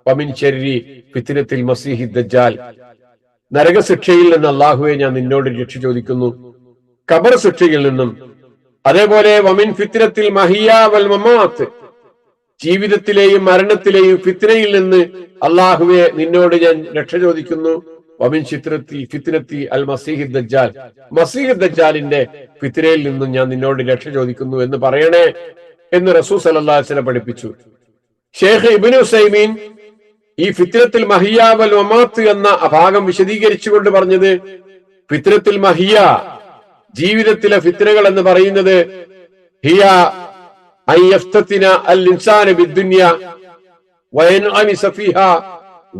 [SPEAKER 1] വമിൻ ശർരി ഫിത്നത്തിൽ മസീഹി ദജ്ജാൽ. നരകശിക്ഷയിൽ നിന്ന് അല്ലാഹുവേ ഞാൻ നിന്നോട് രക്ഷ ചോദിക്കുന്നു, ഖബർ ശിക്ഷയിൽ നിന്നും, അതേപോലെ വമിൻ ഫിത്നത്തിൽ മഹിയാ വൽ മമാത്, ജീവിതത്തിലെയും മരണത്തിലെയും ഫിത്നയിൽ നിന്ന് അള്ളാഹുവെ നിന്നോട് ഞാൻ രക്ഷ ചോദിക്കുന്നു. വമിൻ ഫിത്നത്തി അൽ മസീഹ് ദജ്ജാൽ, മസീഹ് ദജ്ജാലിന്റെ ഫിത്നയിൽ നിന്നും ഞാൻ നിന്നോട് രക്ഷ ചോദിക്കുന്നു എന്ന് പറയണേ എന്ന് റസൂൽ സല്ലല്ലാഹു അലൈഹി വസല്ലം പഠിപ്പിച്ചു. ഷെയ്ഖ് ഇബ്നു ഉസൈമീൻ ഈ ഫിത്നത്തുൽ മഹിയ വൽ മമാത്ത് എന്ന ഭാഗം വിശദീകരിച്ചുകൊണ്ട് പറഞ്ഞത്, ഫിത്നത്തുൽ മഹിയ ജീവിതത്തിലെ ഫിത്നകൾ എന്ന് പറയുന്നത് ഹിയ അൻ യഫ്തതിന അൽ ഇൻസാന ബിദ്ദുനിയ വയൻഅമിസ ഫീഹാ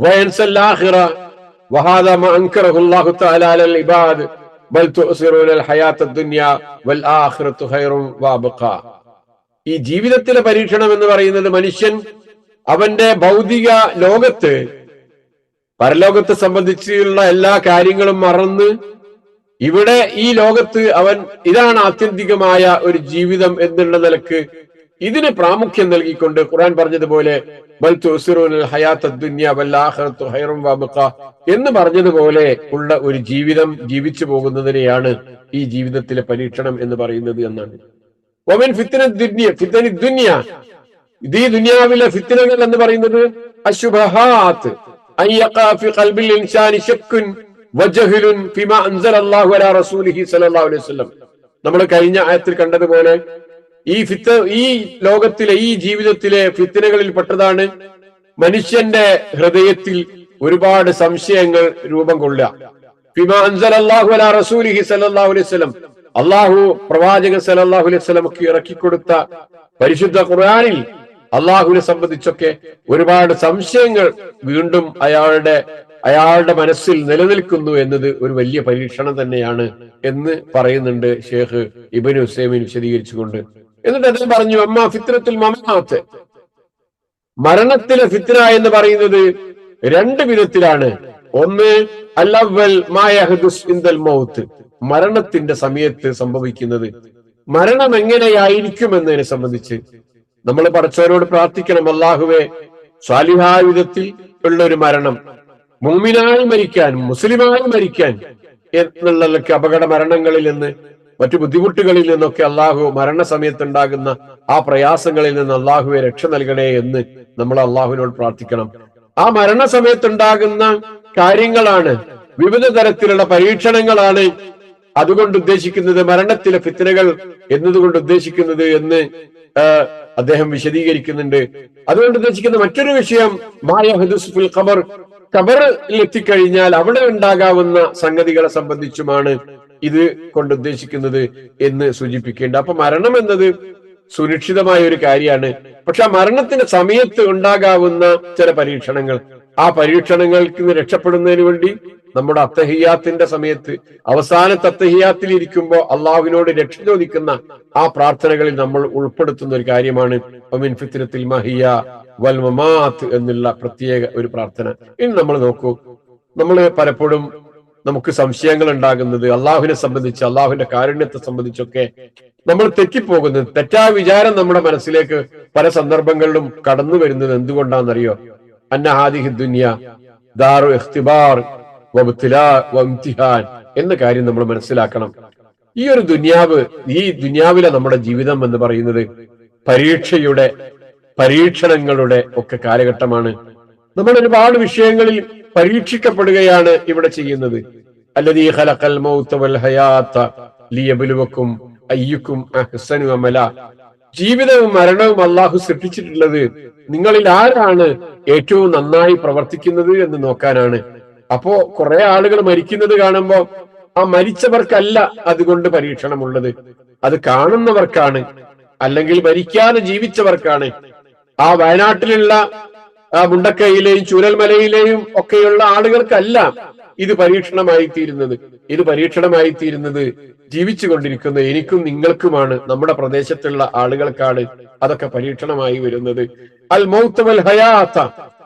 [SPEAKER 1] വയൻസൽ ആഖിറ വഹാദാ മാ അൻകറഹു അല്ലാഹു തആല അലൽ ഇബാദ് ബൽ തുഅസിറൂന അൽ ഹയാത്തദ് ദുനിയ വൽ ആഖിറത്തു ഖൈറുൻ വഅബ്ഖാ. ഈ ജീവിതത്തിലെ പരീക്ഷണം എന്ന് പറയുന്നത് മനുഷ്യൻ അവന്റെ ഭൗതിക ലോകത്ത് പരലോകത്തെ സംബന്ധിച്ചുള്ള എല്ലാ കാര്യങ്ങളും മറന്ന് ഇവിടെ ഈ ലോകത്ത് അവൻ ഇതാണ് ആത്യന്തികമായ ഒരു ജീവിതം എന്നുള്ള നിലക്ക് ഇതിന് പ്രാമുഖ്യം നൽകിക്കൊണ്ട് ഖുർആൻ പറഞ്ഞതുപോലെ ബൽ തുസിറൂനൽ ഹയാത്തദ് ദുനിയ വൽ ആഖിറത്തു ഖൈറുൻ വഅബ്ഖാ എന്ന് പറഞ്ഞതുപോലെ ഉള്ള ഒരു ജീവിതം ജീവിച്ചു പോകുന്നതിനെയാണ് ഈ ജീവിതത്തിലെ പരീക്ഷണം എന്ന് പറയുന്നത് എന്നാണ്. വമിൻ ഫിത്നത്തുദ് ദുനിയ, ഈ ദുനിയാവിലെ ഫിത്നകൾ എന്ന് പറയുന്നത് അശുബഹാത്ത് അൻ യഖാ ഫി ഖൽബിൽ ഇൻസാനി ശക്കുൻ വജഹലുൻ ഫിമാ അൻസലല്ലാഹു അലാ റസൂലിഹി സ്വല്ലല്ലാഹു അലൈഹി വസല്ലം. നമ്മൾ കഴിഞ്ഞ ആയത്തിൽ കണ്ടതുപോലെ ഈ ലോകത്തിലെ ഈ ജീവിതത്തിലെ ഫിത്നകളിൽ പെട്ടതാണ് മനുഷ്യന്റെ ഹൃദയത്തിൽ ഒരുപാട് സംശയങ്ങൾ രൂപം കൊള്ളുക. ഫിമാ അൻസലല്ലാഹു അലാ റസൂലിഹി സ്വല്ലല്ലാഹു അലൈഹി വസല്ലം, അള്ളാഹു പ്രവാചകൻ സല്ലല്ലാഹു അലൈഹി വസല്ലമക്ക് ഇറക്കിക്കൊടുത്ത പരിശുദ്ധ ഖുർആനിൽ അള്ളാഹുവിനെ സംബന്ധിച്ചൊക്കെ ഒരുപാട് സംശയങ്ങൾ വീണ്ടും അയാളുടെ മനസ്സിൽ നിലനിൽക്കുന്നു എന്നത് ഒരു വലിയ പരീക്ഷണം തന്നെയാണ് എന്ന് പറയുന്നുണ്ട് ഷെയ്ഖ് ഇബ്നു ഉസൈമീൻ വിശദീകരിച്ചുകൊണ്ട്. എന്നിട്ട് അദ്ദേഹം പറഞ്ഞു, അമ്മാ ഫിത്നത്തുൽ മമാത്ത്, മരണത്തിലെ ഫിത്ന എന്ന് പറയുന്നത് രണ്ട് വിധത്തിലാണ്. ഒന്ന് അൽ-അവ്വൽ മാ യഹ്ദുസ് ഇൻദൽ മൗത്ത്, മരണത്തിന്റെ സമയത്ത് സംഭവിക്കുന്നത്. മരണം എങ്ങനെയായിരിക്കും എന്നതിനെ സംബന്ധിച്ച് നമ്മൾ പടച്ചവരോട് പ്രാർത്ഥിക്കണം, അല്ലാഹുവേ സ്വാലിഹായ വിധത്തിൽ ഉള്ള ഒരു മരണം, മുഅ്മിനായി മരിക്കാൻ, മുസ്ലിമായി മരിക്കാൻ എന്നുള്ളതൊക്കെ അപകട മരണങ്ങളിൽ നിന്ന് മറ്റു ബുദ്ധിമുട്ടുകളിൽ നിന്നൊക്കെ അള്ളാഹു മരണസമയത്തുണ്ടാകുന്ന ആ പ്രയാസങ്ങളിൽ നിന്ന് അള്ളാഹുവെ രക്ഷ നൽകണേ എന്ന് നമ്മൾ അള്ളാഹുവിനോട് പ്രാർത്ഥിക്കണം. ആ മരണസമയത്തുണ്ടാകുന്ന കാര്യങ്ങളാണ്, വിവിധ തരത്തിലുള്ള പരീക്ഷണങ്ങളാണ് അതുകൊണ്ട് ഉദ്ദേശിക്കുന്നത്, മരണത്തിലെ ഫിത്നകൾ എന്നതുകൊണ്ട് ഉദ്ദേശിക്കുന്നത് എന്ന് അദ്ദേഹം വിശദീകരിക്കുന്നുണ്ട്. അതുകൊണ്ട് ഉദ്ദേശിക്കുന്ന മറ്റൊരു വിഷയം ഫിൽ ഖബർ, ഖബറിൽ എത്തിക്കഴിഞ്ഞാൽ അവിടെ ഉണ്ടാകാവുന്ന സംഗതികളെ സംബന്ധിച്ചുമാണ് ഇത് കൊണ്ട് ഉദ്ദേശിക്കുന്നത് എന്ന് സൂചിപ്പിക്കേണ്ട. അപ്പൊ മരണം എന്നത് സുരക്ഷിതമായ ഒരു കാര്യമാണ്. പക്ഷെ ആ മരണത്തിന്റെ സമയത്ത് ഉണ്ടാകാവുന്ന ചില പരീക്ഷണങ്ങൾ, ആ പരീക്ഷണങ്ങൾക്ക് രക്ഷപ്പെടുന്നതിന് വേണ്ടി നമ്മുടെ അത്തഹിയാത്തിന്റെ സമയത്ത് അവസാനത്തെ അത്തഹിയാത്തിൽ ഇരിക്കുമ്പോൾ അള്ളാഹുവിനോട് രക്ഷ ചോദിക്കുന്ന ആ പ്രാർത്ഥനകളിൽ നമ്മൾ ഉൾപ്പെടുത്തുന്ന ഒരു കാര്യമാണ് വമിൻ ഫിത്നത്തിൽ മഹിയ വൽ മമാത്ത് എന്നുള്ള പ്രത്യേക ഒരു പ്രാർത്ഥന. ഇനി നമ്മൾ നോക്കൂ, നമ്മൾ പലപ്പോഴും നമുക്ക് സംശയങ്ങൾ ഉണ്ടാകുന്നത് അള്ളാഹുവിനെ സംബന്ധിച്ച്, അള്ളാഹുവിന്റെ കാരുണ്യത്തെ സംബന്ധിച്ചൊക്കെ നമ്മൾ തെറ്റിപ്പോകുന്നത്, തെറ്റായ വിചാരം നമ്മുടെ മനസ്സിലേക്ക് പല സന്ദർഭങ്ങളിലും കടന്നു വരുന്നത് എന്തുകൊണ്ടാണെന്നറിയോ? അന്ന ഹാദിഹി ദുനിയ ദാറു ഇഖ്തിബാർ വബ്തിലാ വഇംതിഹാൻ എന്ന കാര്യം നമ്മൾ മനസ്സിലാക്കണം. ഈ ഒരു ദുനിയാവ്, ഈ ദുനിയാവിലെ നമ്മുടെ ജീവിതം എന്ന് പറയുന്നത് പരീക്ഷയുടെ, പരീക്ഷണങ്ങളുടെ ഒക്കെ കാലഘട്ടമാണ്. നമ്മൾ ഒരുപാട് വിഷയങ്ങളിൽ പരീക്ഷിക്കപ്പെടുകയാണ് ഇവിടെ ചെയ്യുന്നത്. അല്ലദീ ഖലഖൽ മൗത വൽ ഹയാത ലിയബ്ലുവക്കും അയ്യുക്കും അഹ്സനു അമല. ജീവിതവും മരണവും അള്ളാഹു സൃഷ്ടിച്ചിട്ടുള്ളത് നിങ്ങളിൽ ആരാണ് ഏറ്റവും നന്നായി പ്രവർത്തിക്കുന്നത് എന്ന് നോക്കാനാണ്. അപ്പോ കുറെ ആളുകൾ മരിക്കുന്നത് കാണുമ്പോ ആ മരിച്ചവർക്കല്ല അതുകൊണ്ട് പരീക്ഷണമുള്ളത്, അത് കാണുന്നവർക്കാണ്, അല്ലെങ്കിൽ മരിക്കാതെ ജീവിച്ചവർക്കാണ്. ആ വയനാട്ടിലുള്ള മുണ്ടക്കയിലെയും ചൂരൽമലയിലെയും ഒക്കെയുള്ള ആളുകൾക്കല്ല ഇത് പരീക്ഷണമായി തീരുന്നത്. ഇത് പരീക്ഷണമായി തീരുന്നത് ജീവിച്ചു കൊണ്ടിരിക്കുന്ന എനിക്കും നിങ്ങൾക്കുമാണ്, നമ്മുടെ പ്രദേശത്തുള്ള ആളുകൾക്കാണ് അതൊക്കെ പരീക്ഷണമായി വരുന്നത്. അൽ മൗത്ത് വൽ ഹയാത്ത,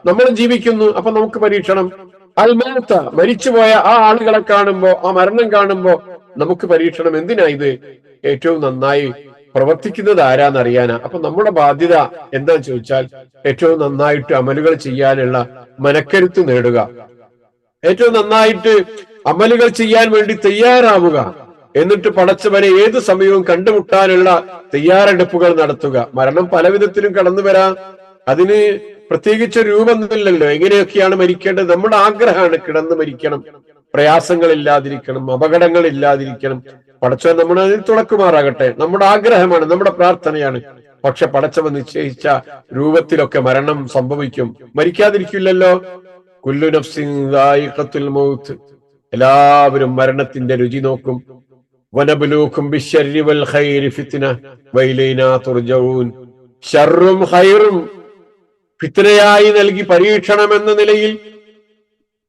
[SPEAKER 1] നമ്മൾ ജീവിക്കുന്നു, അപ്പൊ നമുക്ക് പരീക്ഷണം. അൽ മൗത്ത, മരിച്ചുപോയ ആ ആളുകളെ കാണുമ്പോ, ആ മരണം കാണുമ്പോ നമുക്ക് പരീക്ഷണം. എന്തിനാ ഇത്? ഏറ്റവും നന്നായി പ്രവർത്തിക്കുന്നത് ആരാന്നറിയാനാ. അപ്പൊ നമ്മുടെ ബാധ്യത എന്താന്ന് ചോദിച്ചാൽ ഏറ്റവും നന്നായിട്ട് അമലുകൾ ചെയ്യാനുള്ള മനക്കരുത്ത് നേടുക, ഏറ്റവും നന്നായിട്ട് അമലുകൾ ചെയ്യാൻ വേണ്ടി തയ്യാറാവുക, എന്നിട്ട് പടച്ചവനെ ഏത് സമയവും കണ്ടുമുട്ടാനുള്ള തയ്യാറെടുപ്പുകൾ നടത്തുക. മരണം പല വിധത്തിലും കടന്നു വരാം. അതിന് പ്രത്യേകിച്ച് രൂപമൊന്നുമില്ലല്ലോ. എങ്ങനെയൊക്കെയാണ് മരിക്കേണ്ടത്? നമ്മുടെ ആഗ്രഹമാണ് കിടന്ന് മരിക്കണം, പ്രയാസങ്ങൾ ഇല്ലാതിരിക്കണം, അപകടങ്ങൾ ഇല്ലാതിരിക്കണം. പടച്ചവൻ നമ്മൾ അതിൽ തുണക്കുമാറാകട്ടെ. നമ്മുടെ ആഗ്രഹമാണ്, നമ്മുടെ പ്രാർത്ഥനയാണ്. പക്ഷെ പടച്ചവൻ നിശ്ചയിച്ച രൂപത്തിലൊക്കെ മരണം സംഭവിക്കും. മരിക്കാതിരിക്കില്ലല്ലോ. കുല്ലു നഫ്സിൻ ദായിഖത്തുൽ മൗത്ത്, എല്ലാവരും മരണത്തിന്റെ രുചി നോക്കും. വനബ്ലൂക്കും ബിശ്ശർരി വൽ ഖൈരി ഫിത്ന വഇലൈനാ തുർജഊൻ. ശർറും ഖൈറും ഫിത്നയായി നൽകി പരീക്ഷണമെന്ന നിലയിൽ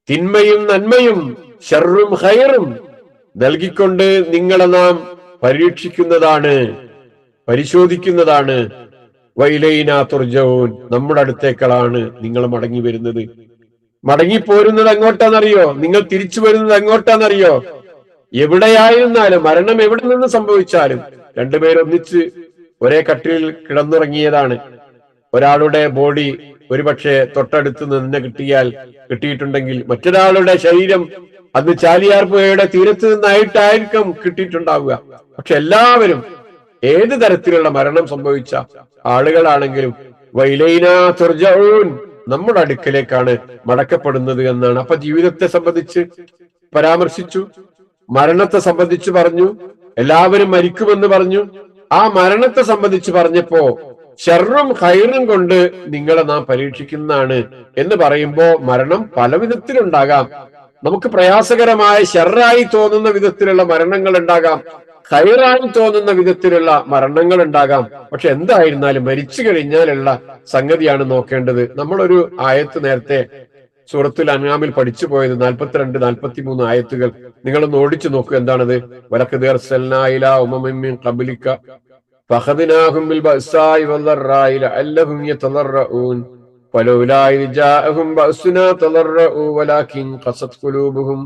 [SPEAKER 1] തിന്മയും നന്മയും ശർറും ഖൈറും നൽകിക്കൊണ്ട് നിങ്ങളെ നാം പരീക്ഷിക്കുന്നതാണ്, പരിശോധിക്കുന്നതാണ്. വഇലൈനാ തുർജഊൻ, നമ്മുടെ അടുത്തേക്കളാണ് നിങ്ങൾ മടങ്ങി വരുന്നത്. മടങ്ങിപ്പോരുന്നത് എങ്ങോട്ടാണെന്നറിയോ? നിങ്ങൾ തിരിച്ചു വരുന്നത് എങ്ങോട്ടാണെന്നറിയോ? എവിടെയായിരുന്നാലും, മരണം എവിടെ നിന്ന് സംഭവിച്ചാലും, രണ്ടുപേരൊന്നിച്ച് ഒരേ കട്ടിലിൽ കിടന്നുറങ്ങിയതാണ്. ഒരാളുടെ ബോഡി ഒരുപക്ഷെ തൊട്ടടുത്ത് നിന്ന് കിട്ടിയിട്ടുണ്ടെങ്കിൽ മറ്റൊരാളുടെ ശരീരം അന്ന് ചാലിയാർ പുഴയുടെ തീരത്ത് നിന്നായിട്ടായിരിക്കും കിട്ടിയിട്ടുണ്ടാവുക. പക്ഷെ എല്ലാവരും ഏത് തരത്തിലുള്ള മരണം സംഭവിച്ച ആളുകളാണെങ്കിലും വഇലൈനാ തുർജഊൻ, നമ്മുടെ അടുക്കലേക്കാണ് മടക്കപ്പെടുന്നത് എന്നാണ്. അപ്പൊ ജീവിതത്തെ സംബന്ധിച്ച് പരാമർശിച്ചു, മരണത്തെ സംബന്ധിച്ച് പറഞ്ഞു, എല്ലാവരും മരിക്കുമെന്ന് പറഞ്ഞു. ആ മരണത്തെ സംബന്ധിച്ച് പറഞ്ഞപ്പോ ഷർറും ഖൈറും കൊണ്ട് നിങ്ങളെ നാം പരീക്ഷിക്കുന്നതാണ് എന്ന് പറയുമ്പോ മരണം പല വിധത്തിലുണ്ടാകാം. നമുക്ക് പ്രയാസകരമായ ഷർറായി തോന്നുന്ന വിധത്തിലുള്ള മരണങ്ങൾ ഉണ്ടാകാം, ഖൈറായി തോന്നുന്ന വിധത്തിലുള്ള മരണങ്ങൾ ഉണ്ടാകാം. പക്ഷെ എന്തായിരുന്നാലും മരിച്ചു കഴിഞ്ഞാലുള്ള സംഗതിയാണ് നോക്കേണ്ടത്. നമ്മളൊരു ആയത്ത് നേരത്തെ സൂറത്തുൽ അൻആമിൽ പഠിച്ചു പോയത് 42, 43 ആയത്തുകൾ നിങ്ങളൊന്ന് ഓടിച്ചു നോക്കൂ. എന്താണത്? വലഖദ് അർസൽനാ ഇലാ ഉമമിൻ മിൻ ഖബ്ലിക ഫഖദ്നാഹും ബിൽ ബഅസാഇ വദ്ദറാഇ ലഅല്ലഹും യതദറഊൻ വലൗലാ ഇദ് ജാഅഹും ബഅസുനാ തദറഊ വലാകിൻ ഖസത് ഖുലൂബുഹും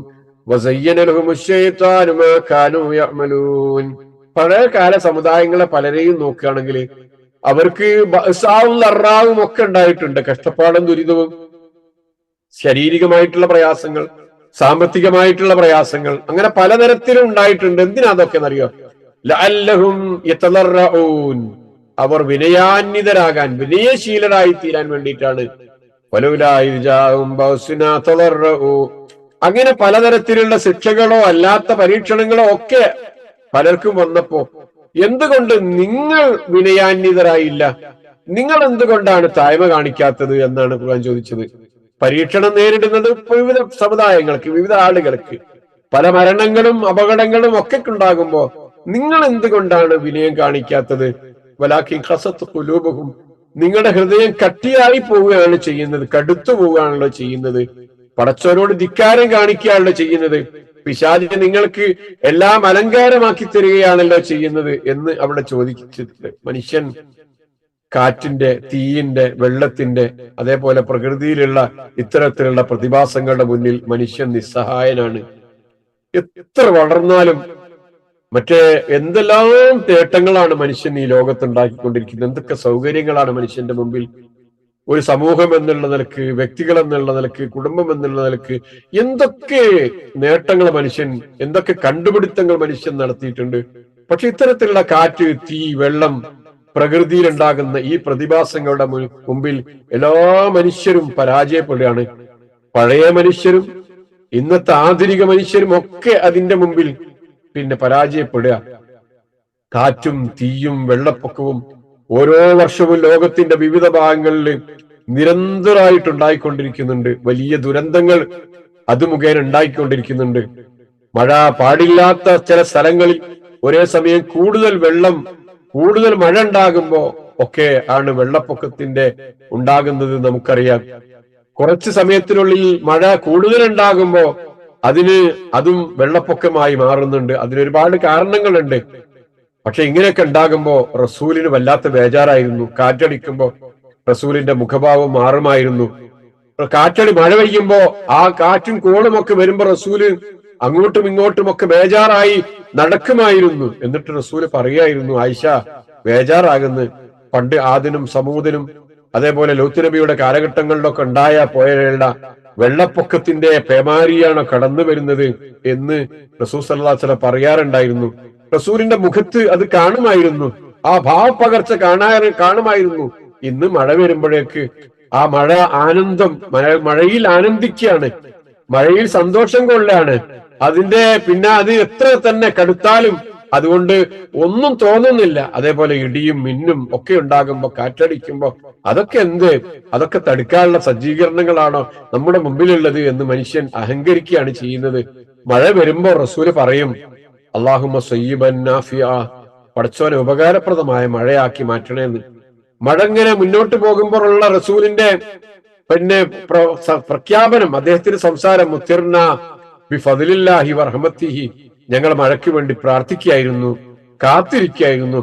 [SPEAKER 1] വസയ്യന ലഹുമുശ് ശൈത്താനു മാ കാനൂ യഅമലൂൻ. പഴയ കാല സമുദായങ്ങളെ പലരെയും നോക്കുകയാണെങ്കിൽ അവർക്ക് ബഅസാവും ദറാവും ഒക്കെ ഉണ്ടായിട്ടുണ്ട്. കഷ്ടപ്പാടും ദുരിതവും, ശാരീരികമായിട്ടുള്ള പ്രയാസങ്ങൾ, സാമ്പത്തികമായിട്ടുള്ള പ്രയാസങ്ങൾ, അങ്ങനെ പലതരത്തിലും ഉണ്ടായിട്ടുണ്ട്. എന്തിനാ അതൊക്കെ എന്നറിയോ? ലഅല്ലഹും യതദറഊൻ, അവർ വിനയാന്വിതരാകാൻ, വിനയശീലരായി തീരാൻ വേണ്ടിയിട്ടാണ്. വലൗലാ ഇദ് ജാഅഹും ബഅസുനാ തദറഊ, അങ്ങനെ പലതരത്തിലുള്ള ശിക്ഷകളോ അല്ലാത്ത പരീക്ഷണങ്ങളോ ഒക്കെ പലർക്കും വന്നപ്പോ എന്തുകൊണ്ട് നിങ്ങൾ വിനയാന്വിതരായില്ല? നിങ്ങൾ എന്തുകൊണ്ടാണ് താഴ്മ കാണിക്കാത്തത് എന്നാണ് ഖുർആൻ ചോദിച്ചത്. പരീക്ഷണം നേരിടുന്നത് വിവിധ സമുദായങ്ങൾക്ക്, വിവിധ ആളുകൾക്ക്, പല മരണങ്ങളും അപകടങ്ങളും ഒക്കെ ഉണ്ടാകുമ്പോ നിങ്ങൾ എന്തുകൊണ്ടാണ് വിനയം കാണിക്കാത്തത്? വലാകിൻ ഖസത് ഖുലൂബുഹും, നിങ്ങളുടെ ഹൃദയം കട്ടിയായി പോവുകയാണ് ചെയ്യുന്നത്, കടുത്തു പോവുകയാണല്ലോ ചെയ്യുന്നത്. പടച്ചവനോട് ധിക്കാരം കാണിക്കുകയാണല്ലോ ചെയ്യുന്നത്. പിശാചിനെ നിങ്ങൾക്ക് എല്ലാം അലങ്കാരമാക്കി തരികയാണല്ലോ ചെയ്യുന്നത് എന്ന് അവിടെ ചോദിച്ചിട്ടുണ്ട്. മനുഷ്യൻ കാറ്റിന്റെ, തീയിന്റെ, വെള്ളത്തിന്റെ, അതേപോലെ പ്രകൃതിയിലുള്ള ഇത്തരത്തിലുള്ള പ്രതിഭാസങ്ങളുടെ മുന്നിൽ മനുഷ്യൻ നിസ്സഹായനാണ്. എത്ര വളർന്നാലും മറ്റേ എന്തെല്ലാം തേട്ടങ്ങളാണ് മനുഷ്യൻ ഈ ലോകത്തുണ്ടാക്കിക്കൊണ്ടിരിക്കുന്നത്, എന്തൊക്കെ സൗകര്യങ്ങളാണ് മനുഷ്യന്റെ മുമ്പിൽ. ഒരു സമൂഹം എന്നുള്ള നിലക്ക്, വ്യക്തികൾ എന്നുള്ള നിലക്ക്, കുടുംബം എന്നുള്ള നിലക്ക് എന്തൊക്കെ നേട്ടങ്ങൾ മനുഷ്യൻ, എന്തൊക്കെ കണ്ടുപിടുത്തങ്ങൾ മനുഷ്യൻ നടത്തിയിട്ടുണ്ട്. പക്ഷെ ഇത്തരത്തിലുള്ള കാറ്റ്, തീ, വെള്ളം, പ്രകൃതിയിൽ ഉണ്ടാകുന്ന ഈ പ്രതിഭാസങ്ങളുടെ മുമ്പിൽ എല്ലാ മനുഷ്യരും പരാജയപ്പെടുകയാണ്. പഴയ മനുഷ്യരും ഇന്നത്തെ ആധുനിക മനുഷ്യരും ഒക്കെ അതിന്റെ മുമ്പിൽ പിന്നെ പരാജയപ്പെടുക. കാറ്റും തീയും വെള്ളപ്പൊക്കവും ഓരോ വർഷവും ലോകത്തിന്റെ വിവിധ ഭാഗങ്ങളിൽ നിരന്തരമായിട്ടുണ്ടായിക്കൊണ്ടിരിക്കുന്നുണ്ട്. വലിയ ദുരന്തങ്ങൾ അത് മുഖേന ഉണ്ടായിക്കൊണ്ടിരിക്കുന്നുണ്ട്. മഴ പാടില്ലാത്ത ചില സ്ഥലങ്ങളിൽ ഒരേ സമയം കൂടുതൽ മഴ ഉണ്ടാകുമ്പോ ഒക്കെ ആണ് വെള്ളപ്പൊക്കത്തിന്റെ ഉണ്ടാകുന്നത് നമുക്കറിയാം. കുറച്ച് സമയത്തിനുള്ളിൽ മഴ കൂടുതൽ ഉണ്ടാകുമ്പോ അതും വെള്ളപ്പൊക്കമായി മാറുന്നുണ്ട്. അതിനൊരുപാട് കാരണങ്ങളുണ്ട്. പക്ഷെ ഇങ്ങനെയൊക്കെ ഉണ്ടാകുമ്പോ റസൂലിന് വല്ലാത്ത ബേജാറായിരുന്നു. കാറ്റടിക്കുമ്പോ റസൂലിന്റെ മുഖഭാവം മാറുമായിരുന്നു. മഴ പെയ്യുമ്പോ ആ കാറ്റും കോളുമൊക്കെ വരുമ്പോ റസൂല് അങ്ങോട്ടും ഇങ്ങോട്ടും ഒക്കെ ബേജാറായി നടക്കുമായിരുന്നു. എന്നിട്ട് റസൂല് പറയായിരുന്നു, ആയിഷ ബേജാറാകുന്നു. പണ്ട് ആദിനും സമൂദിനും അതേപോലെ ലൂത്ത് നബിയുടെ കാലഘട്ടങ്ങളിലൊക്കെ പോയുള്ള വെള്ളപ്പൊക്കത്തിന്റെ പേമാരിയാണ് കടന്നു വരുന്നത് എന്ന് റസൂൽ സല്ലല്ലാഹു അലൈഹി വസല്ലം പറയാറുണ്ടായിരുന്നു. റസൂലിന്റെ മുഖത്ത് അത് കാണുമായിരുന്നു, ആ ഭാവപ്പകർച്ച കാണുമായിരുന്നു. ഇന്ന് മഴ വരുമ്പോഴേക്ക് ആ മഴ ആനന്ദം, മഴയിൽ ആനന്ദിക്കുകയാണ്, മഴയിൽ സന്തോഷം കൊള്ളുകയാണ്. അതിന്റെ പിന്നെ അത് എത്ര തന്നെ കടുത്താലും അതുകൊണ്ട് ഒന്നും തോന്നുന്നില്ല. അതേപോലെ ഇടിയും മിന്നും ഒക്കെ ഉണ്ടാകുമ്പോ, കാറ്റടിക്കുമ്പോ അതൊക്കെ അതൊക്കെ തടുക്കാനുള്ള സജ്ജീകരണങ്ങളാണോ നമ്മുടെ മുമ്പിലുള്ളത് എന്ന് മനുഷ്യൻ അഹങ്കരിക്കുകയാണ് ചെയ്യുന്നത്. മഴ വരുമ്പോ റസൂല് പറയും, അല്ലാഹുമ്മ സയ്യിബൻ നാഫിഅ, പടച്ചോനെ ഉപകാരപ്രദമായ മഴയാക്കി മാറ്റണേന്ന്. മഴ ഇങ്ങനെ മുന്നോട്ട് പോകുമ്പോഴുള്ള റസൂലിന്റെ പിന്നെ പ്രഖ്യാപനം, അദ്ദേഹത്തിന്റെ സംസാരം, മുത്തിർന ബിഫദ്ലില്ലാഹി വറഹ്മത്തിഹി, ഞങ്ങൾ മഴയ്ക്ക് വേണ്ടി പ്രാർത്ഥിക്കുകയായിരുന്നു, കാത്തിരിക്കുകയായിരുന്നു.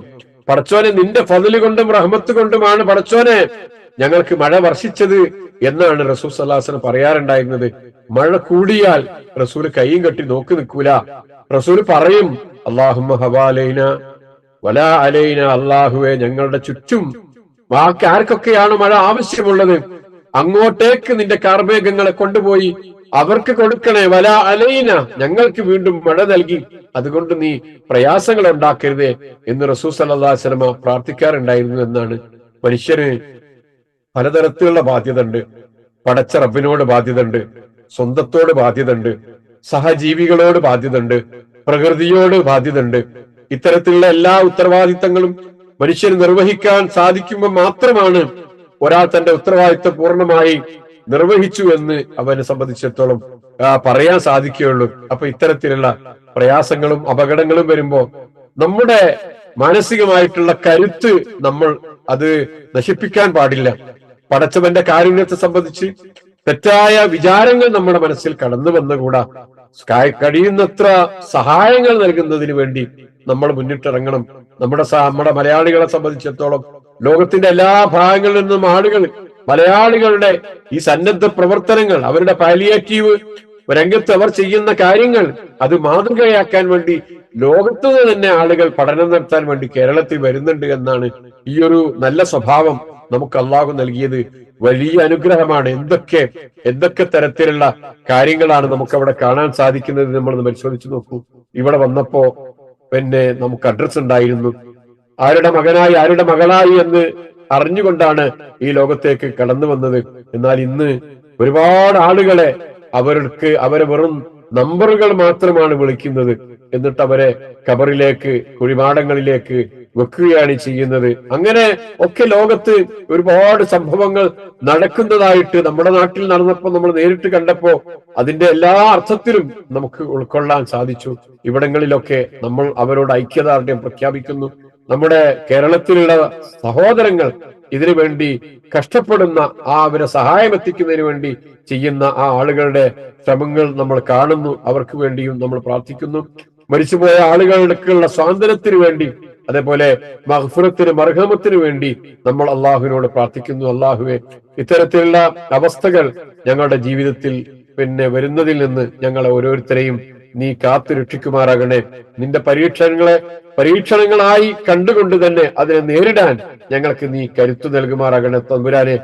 [SPEAKER 1] പടച്ചോനെ നിന്റെ ഫദ്ല് കൊണ്ടും റഹ്മത്ത് കൊണ്ടുമാണ് പടച്ചോനെ ഞങ്ങൾക്ക് മഴ വർഷിച്ചത് എന്നാണ് റസൂൽ സല്ലല്ലാഹു അലൈഹി വസല്ലം പറയാറുണ്ടായിരുന്നത്. മഴ കൂടിയാൽ റസൂൽ കൈയും കെട്ടി നോക്കി നിൽക്കൂല. റസൂൽ പറയും, അല്ലാഹുമ്മ ഹവാലൈന വലാ അലൈന, അല്ലാഹുവേ ഞങ്ങളുടെ ചുറ്റും ആർക്കൊക്കെയാണ് മഴ ആവശ്യമുള്ളത് അങ്ങോട്ടേക്ക് നിന്റെ കാർമേഘങ്ങളെ കൊണ്ടുപോയി അവർക്ക് കൊടുക്കണേ. വല അലൈന, ഞങ്ങൾക്ക് വീണ്ടും മഴ നൽകി അതുകൊണ്ട് നീ പ്രയാസങ്ങൾ ഉണ്ടാക്കരുതേ എന്ന് റസൂൽ സല്ലല്ലാഹു അലൈഹി വസല്ലം പ്രാർത്ഥിക്കാറുണ്ടായിരുന്നു എന്നാണ്. മനുഷ്യന് പലതരത്തിലുള്ള ബാധ്യത ഉണ്ട്. പടച്ച റബ്ബിനോട് ബാധ്യത ഉണ്ട്, സ്വന്തത്തോട് ബാധ്യത ഉണ്ട്, സഹജീവികളോട് ബാധ്യത ഉണ്ട്, പ്രകൃതിയോട് ബാധ്യത ഉണ്ട്. ഇത്തരത്തിലുള്ള എല്ലാ ഉത്തരവാദിത്തങ്ങളും മനുഷ്യന് നിർവഹിക്കാൻ സാധിക്കുമ്പോൾ മാത്രമാണ് ഒരാൾ തന്റെ ഉത്തരവാദിത്തം പൂർണ്ണമായി നിർവഹിച്ചു എന്ന് അവനെ സംബന്ധിച്ചിടത്തോളം പറയാൻ സാധിക്കുകയുള്ളൂ. അപ്പൊ ഇത്തരത്തിലുള്ള പ്രയാസങ്ങളും അപകടങ്ങളും വരുമ്പോ നമ്മുടെ മാനസികമായിട്ടുള്ള കരുത്ത് നമ്മൾ അത് നശിപ്പിക്കാൻ പാടില്ല. പടച്ചവന്റെ കാരുണ്യത്തെ സംബന്ധിച്ച് തെറ്റായ വിചാരങ്ങൾ നമ്മുടെ മനസ്സിൽ കടന്നു വന്നുകൂടാ. കഴിയുന്നത്ര സഹായങ്ങൾ നൽകുന്നതിന് വേണ്ടി നമ്മൾ മുന്നിട്ടിറങ്ങണം. നമ്മുടെ മലയാളികളെ സംബന്ധിച്ചിടത്തോളം ലോകത്തിന്റെ എല്ലാ ഭാഗങ്ങളിൽ നിന്നും ആളുകൾ മലയാളികളുടെ ഈ സന്നദ്ധ പ്രവർത്തനങ്ങൾ, അവരുടെ പാലിയേറ്റീവ് രംഗത്ത് അവർ ചെയ്യുന്ന കാര്യങ്ങൾ അത് മാതൃകയാക്കാൻ വേണ്ടി ലോകത്തുനിന്ന് തന്നെ ആളുകൾ പഠനം നടത്താൻ വേണ്ടി കേരളത്തിൽ വരുന്നുണ്ട് എന്നാണ്. ഈ ഒരു നല്ല സ്വഭാവം നമുക്ക് അള്ളാഹു നൽകിയത് വലിയ അനുഗ്രഹമാണ്. എന്തൊക്കെ തരത്തിലുള്ള കാര്യങ്ങളാണ് നമുക്ക് അവിടെ കാണാൻ സാധിക്കുന്നത് നമ്മളൊന്ന് പരിശോധിച്ചു നോക്കൂ. ഇവിടെ വന്നപ്പോ പിന്നെ നമുക്ക് അഡ്രസ് ഉണ്ടായിരുന്നു. ആരുടെ മകനായി ആരുടെ മകളായി എന്ന് അറിഞ്ഞുകൊണ്ടാണ് ഈ ലോകത്തേക്ക് കടന്നു വന്നത്. എന്നാൽ ഇന്ന് ഒരുപാട് ആളുകളെ അവരെ വെറും നമ്പറുകൾ മാത്രമാണ് വിളിക്കുന്നത്. എന്നിട്ട് അവരെ ഖബറിലേക്ക്, കുഴിമാടങ്ങളിലേക്ക് വെക്കുകയാണ് ചെയ്യുന്നത്. അങ്ങനെ ഒക്കെ ലോകത്ത് ഒരുപാട് സംഭവങ്ങൾ നടക്കുന്നതായിട്ട് നമ്മുടെ നാട്ടിൽ നടന്നപ്പോ നമ്മൾ നേരിട്ട് കണ്ടപ്പോ അതിന്റെ എല്ലാ അർത്ഥത്തിലും നമുക്ക് ഉൾക്കൊള്ളാൻ സാധിച്ചു. ഇവിടങ്ങളിലൊക്കെ നമ്മൾ അവരോട് ഐക്യദാർഢ്യം പ്രഖ്യാപിക്കുന്നു. നമ്മുടെ കേരളത്തിലുള്ള സഹോദരങ്ങൾ ഇതിനു വേണ്ടി കഷ്ടപ്പെടുന്ന അവരെ സഹായം എത്തിക്കുന്നതിന് വേണ്ടി ചെയ്യുന്ന ആ ആളുകളുടെ ശ്രമങ്ങൾ നമ്മൾ കാണുന്നു. അവർക്ക് വേണ്ടിയും നമ്മൾ പ്രാർത്ഥിക്കുന്നു. മരിച്ചുപോയ ആളുകൾക്കുള്ള സ്വാതന്ത്ര്യത്തിന് വേണ്ടി, അതേപോലെ മഗ്ഫിറത്തിന്, മർഹമത്തിന് വേണ്ടി നമ്മൾ അള്ളാഹുവിനോട് പ്രാർത്ഥിക്കുന്നു. അള്ളാഹുവെ, ഇത്തരത്തിലുള്ള അവസ്ഥകൾ ഞങ്ങളുടെ ജീവിതത്തിൽ പിന്നെ വരുന്നതിൽ നിന്ന് ഞങ്ങളെ ഓരോരുത്തരെയും നീ കാത്തു രക്ഷിക്കുമാറാകണേ. നിന്റെ പരീക്ഷണങ്ങളായി കണ്ടുകൊണ്ട് തന്നെ അതിനെ നേരിടാൻ ഞങ്ങൾക്ക് നീ കരുത്തു നൽകുമാറാകണേ തമ്പുരാനെ.